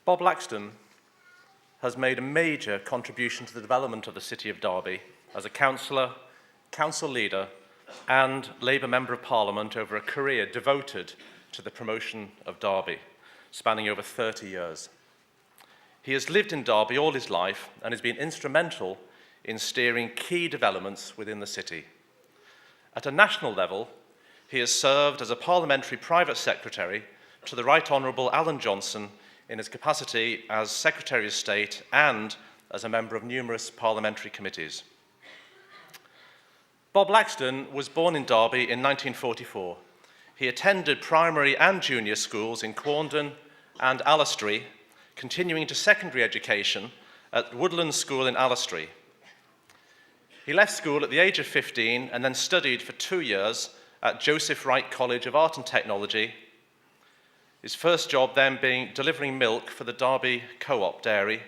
Bob Laxton has made a major contribution to the development of the City of Derby as a councillor, council leader and Labour Member of Parliament over a career devoted to the promotion of Derby, spanning over 30 years. He has lived in Derby all his life and has been instrumental in steering key developments within the city. At a national level, he has served as a parliamentary private secretary to the Right Honourable Alan Johnson in his capacity as Secretary of State and as a member of numerous parliamentary committees. Bob Laxton was born in Derby in 1944. He attended primary and junior schools in Quorndon and Allestree, continuing to secondary education at Woodland School in Allestree. He left school at the age of 15 and then studied for 2 years at Joseph Wright College of Art and Technology, his first job then being delivering milk for the Derby Co-op dairy,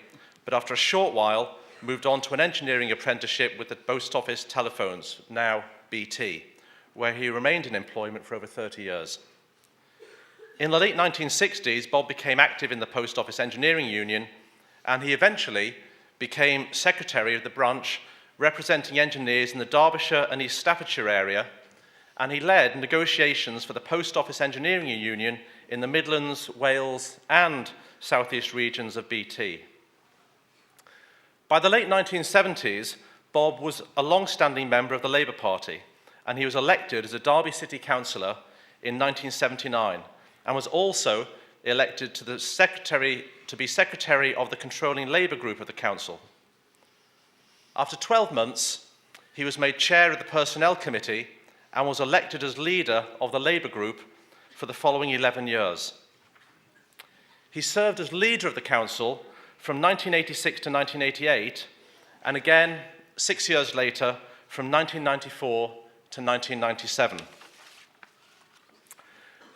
but after a short while moved on to an engineering apprenticeship with the Post Office Telephones, now BT, where he remained in employment for over 30 years. In the late 1960s, Bob became active in the Post Office Engineering Union, and he eventually became secretary of the branch representing engineers in the Derbyshire and East Staffordshire area, and he led negotiations for the Post Office Engineering Union in the Midlands, Wales, and South East regions of BT. By the late 1970s, Bob was a long-standing member of the Labour Party, and he was elected as a Derby City Councillor in 1979, and was also elected to be Secretary of the Controlling Labour Group of the Council. After 12 months, he was made Chair of the Personnel Committee and was elected as leader of the Labour Group for the following 11 years. He served as leader of the council from 1986 to 1988, and again 6 years later from 1994 to 1997.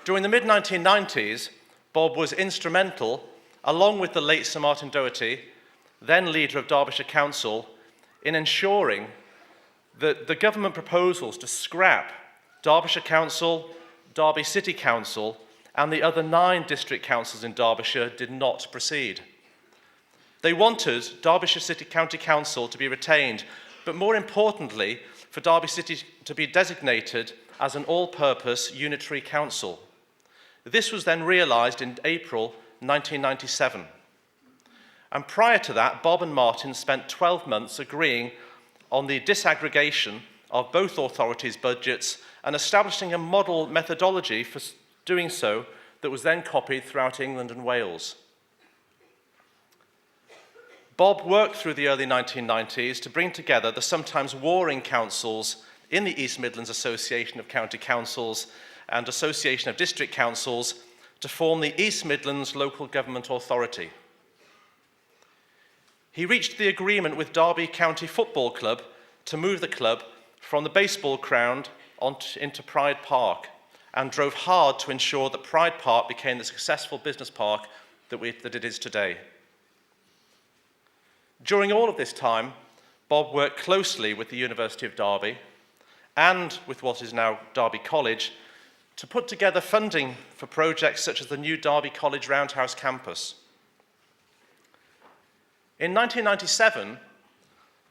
During the mid-1990s, Bob was instrumental, along with the late Sir Martin Doherty, then leader of Derbyshire Council, in ensuring that the government proposals to scrap Derbyshire Council, Derby City Council, and the other 9 district councils in Derbyshire did not proceed. They wanted Derbyshire City County Council to be retained, but more importantly, for Derby City to be designated as an all-purpose unitary council. This was then realised in April 1997. And prior to that, Bob and Martin spent 12 months agreeing on the disaggregation of both authorities' budgets and establishing a model methodology for doing so that was then copied throughout England and Wales. Bob worked through the early 1990s to bring together the sometimes warring councils in the East Midlands Association of County Councils and Association of District Councils to form the East Midlands Local Government Authority. He reached the agreement with Derby County Football Club to move the club from the baseball ground into Pride Park, and drove hard to ensure that Pride Park became the successful business park that it is today. During all of this time, Bob worked closely with the University of Derby and with what is now Derby College to put together funding for projects such as the new Derby College Roundhouse campus. In 1997,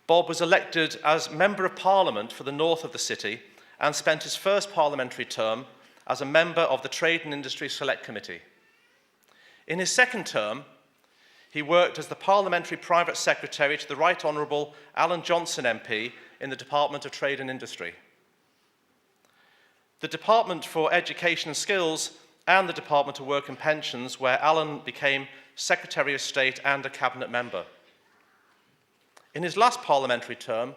Bob was elected as Member of Parliament for the north of the city and spent his first parliamentary term as a member of the Trade and Industry Select Committee. In his second term, he worked as the Parliamentary Private Secretary to the Right Honourable Alan Johnson MP in the Department of Trade and Industry. The Department for Education and Skills and the Department of Work and Pensions, where Alan became Secretary of State and a Cabinet member. In his last parliamentary term,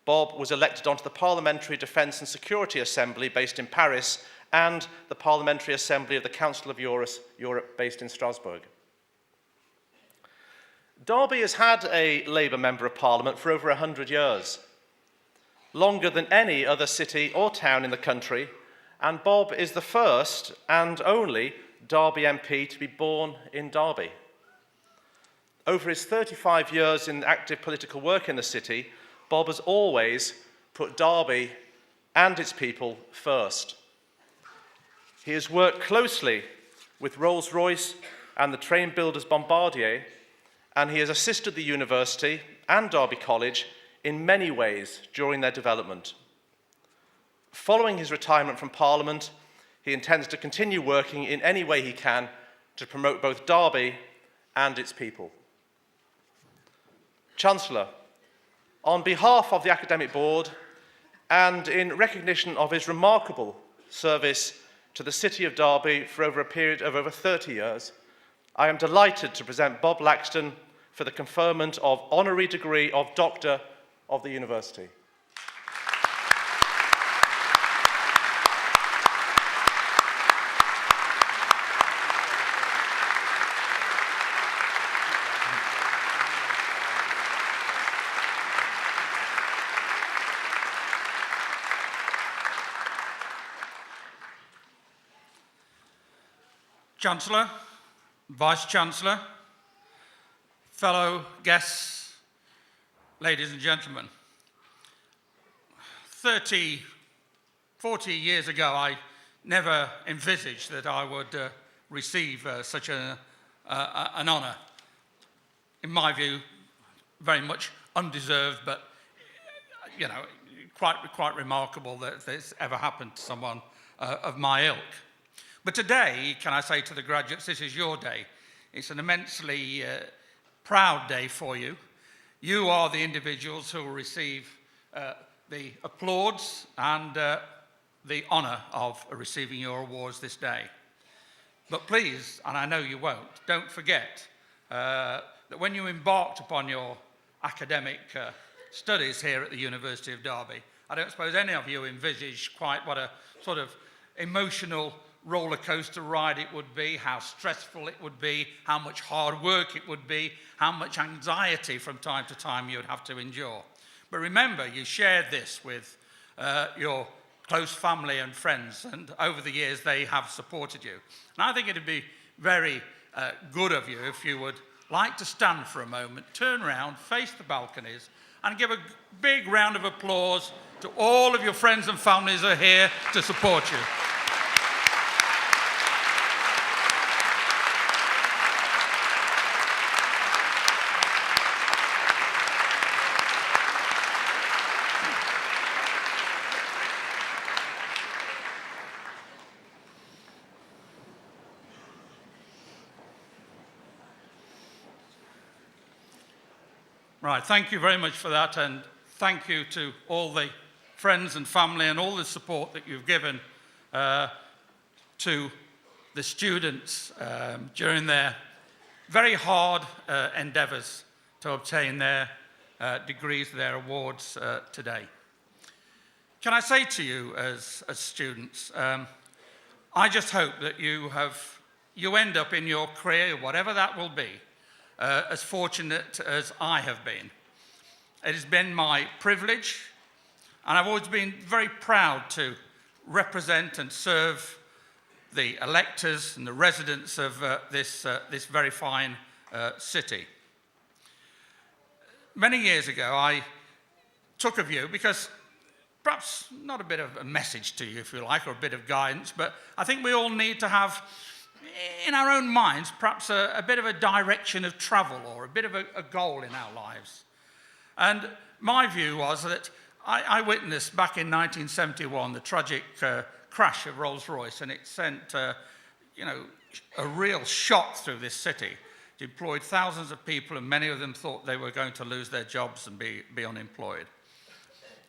Bob was elected onto the Parliamentary Defence and Security Assembly based in Paris and the Parliamentary Assembly of the Council of Europe based in Strasbourg. Derby has had a Labour Member of Parliament for over 100 years, longer than any other city or town in the country, and Bob is the first and only Derby MP to be born in Derby. Over his 35 years in active political work in the city, Bob has always put Derby and its people first. He has worked closely with Rolls-Royce, and the train builders Bombardier, and he has assisted the university and Derby College in many ways during their development. Following his retirement from Parliament, he intends to continue working in any way he can to promote both Derby and its people. Chancellor, on behalf of the Academic Board and in recognition of his remarkable service to the City of Derby for over a period of over 30 years, I am delighted to present Bob Laxton for the conferment of honorary degree of Doctor of the University. Chancellor, Vice-Chancellor, fellow guests, ladies and gentlemen. 30, 40 years ago, I never envisaged that I would receive such an honour. In my view, very much undeserved, but you know, quite remarkable that this ever happened to someone of my ilk. But today, can I say to the graduates, this is your day. It's an immensely proud day for you. You are the individuals who will receive the applause and the honour of receiving your awards this day. But please, and I know you won't, don't forget that when you embarked upon your academic studies here at the University of Derby, I don't suppose any of you envisaged quite what a sort of emotional roller coaster ride it would be, how stressful it would be, how much hard work it would be, how much anxiety from time to time you would have to endure. But remember, you shared this with your close family and friends, and over the years they have supported you. And I think it would be very good of you if you would like to stand for a moment, turn around, face the balconies, and give a big round of applause to all of your friends and families who are here to support you. Right, thank you very much for that, and thank you to all the friends and family and all the support that you've given to the students during their very hard endeavours to obtain their degrees, their awards today. Can I say to you as students, I just hope that you end up in your career, whatever that will be, as fortunate as I have been. It has been my privilege, and I've always been very proud to represent and serve the electors and the residents of this very fine city. Many years ago, I took a view, because perhaps not a bit of a message to you, if you like, or a bit of guidance, but I think we all need to have in our own minds, perhaps a bit of a direction of travel or a bit of a goal in our lives. And my view was that I witnessed back in 1971 the tragic crash of Rolls-Royce, and it sent a real shock through this city. It employed thousands of people, and many of them thought they were going to lose their jobs and be unemployed.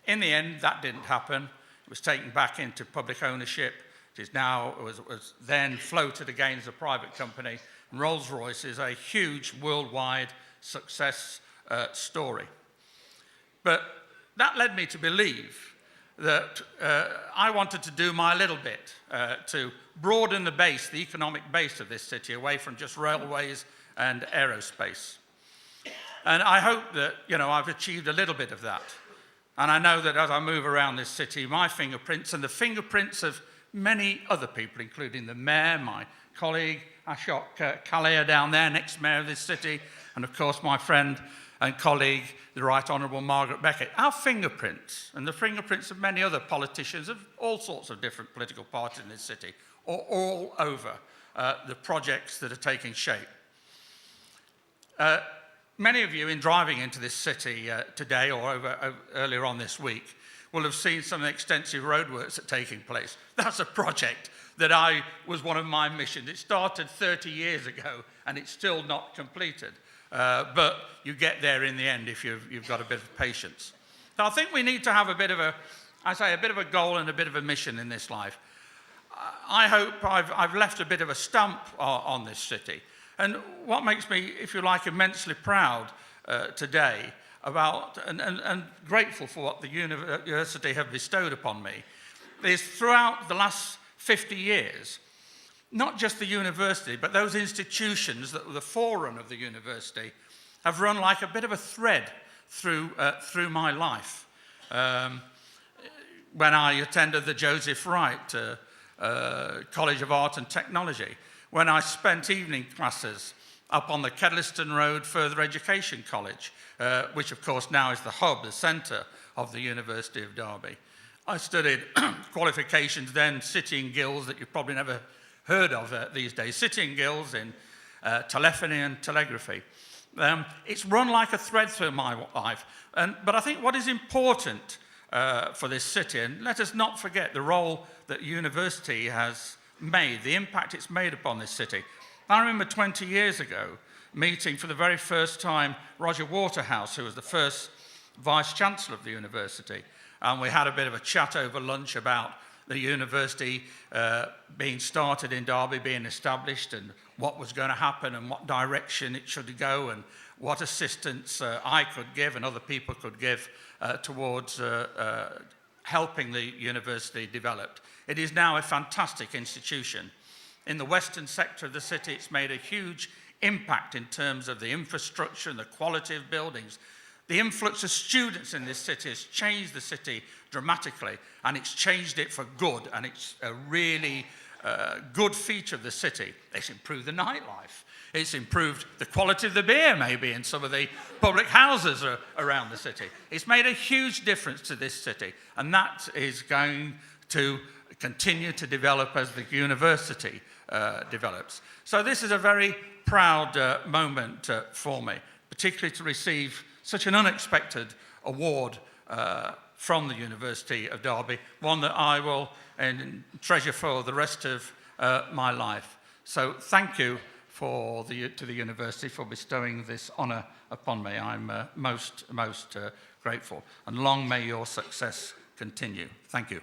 In the end, that didn't happen. It was taken back into public ownership. It is now, was then floated again as a private company. And Rolls-Royce is a huge worldwide success story. But that led me to believe that I wanted to do my little bit to broaden the base, the economic base of this city, away from just railways and aerospace. And I hope that, I've achieved a little bit of that. And I know that as I move around this city, my fingerprints and the fingerprints of many other people, including the mayor, my colleague Ashok Kalia down there, next mayor of this city, and of course my friend and colleague, the Right Honourable Margaret Beckett. Our fingerprints, and the fingerprints of many other politicians of all sorts of different political parties in this city, are all over the projects that are taking shape. Many of you, in driving into this city today or earlier on this week, will have seen some extensive roadworks that are taking place. That's a project that was one of my missions. It started 30 years ago and it's still not completed. But you get there in the end if you've got a bit of patience. So I think we need to have a bit of a goal and a bit of a mission in this life. I hope I've left a bit of a stamp on this city. And what makes me, if you like, immensely proud today about and grateful for what the university have bestowed upon me is throughout the last 50 years, not just the university, but those institutions that were the forerun of the university have run like a bit of a thread through my life. When I attended the Joseph Wright College of Art and Technology, when I spent evening classes up on the Kedliston Road Further Education College, which of course now is the hub, the centre of the University of Derby. I studied qualifications then, City and Guilds, that you've probably never heard of these days, City and Guilds in telephony and telegraphy. It's run like a thread through my life. But I think what is important for this city, and let us not forget the role that university has made, the impact it's made upon this city. I remember 20 years ago meeting for the very first time Roger Waterhouse, who was the first Vice-Chancellor of the university. And we had a bit of a chat over lunch about the university being started in Derby, being established, and what was going to happen and what direction it should go and what assistance I could give and other people could give towards helping the university develop. It is now a fantastic institution. In the western sector of the city, it's made a huge impact in terms of the infrastructure and the quality of buildings. The influx of students in this city has changed the city dramatically, and it's changed it for good, and it's a really good feature of the city. It's improved the nightlife. It's improved the quality of the beer, maybe, in some of the public houses around the city. It's made a huge difference to this city, and that is going to continue to develop as the university develops. So this is a very proud moment for me, particularly to receive such an unexpected award from the University of Derby, one that I will treasure for the rest of my life. So thank you to the university for bestowing this honour upon me. I'm most grateful, and long may your success continue. Thank you.